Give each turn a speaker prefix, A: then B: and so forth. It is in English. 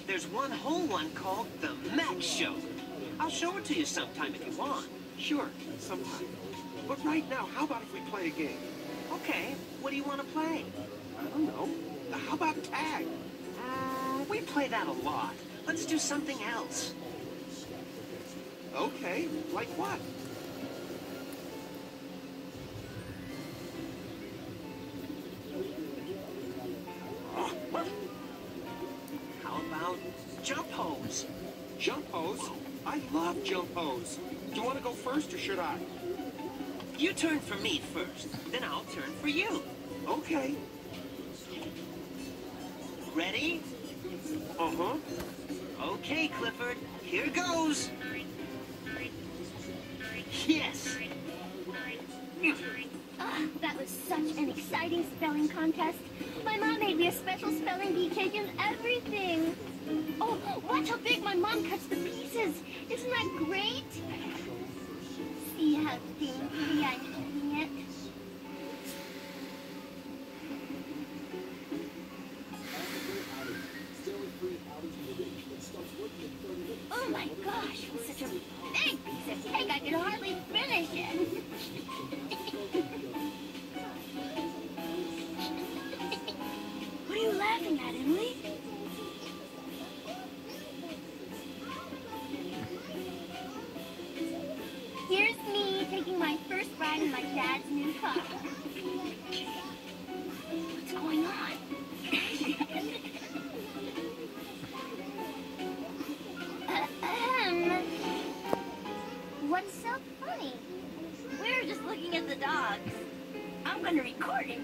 A: There's one whole one called the Max Show. I'll show it to you sometime if you want.
B: Sure, sometime. But right now, how about if we play a game?
A: Okay, what do you want to play?
B: I don't know. How about tag?
A: We play that a lot. Let's do something else.
B: Okay, like what?
A: How about jump hose?
B: Jump hose? I love jump hose. Do you want to go first or should I?
A: You turn for me first, then I'll turn for you.
B: Okay.
A: Ready?
B: Uh-huh.
A: Okay, Clifford, here goes. Yes.
C: That was such an exciting spelling contest. My mom made me a special spelling bee cake and everything. Oh, watch how big my mom cuts the pieces. Isn't that great? See how daintily I'm eating it? Oh my gosh, it's such a big piece of cake I can hardly finish it. What are you laughing at, Emily? Here's me taking my first ride in my dad's new car. What's going on? What's so funny? We're just looking at the dogs. I'm gonna record it.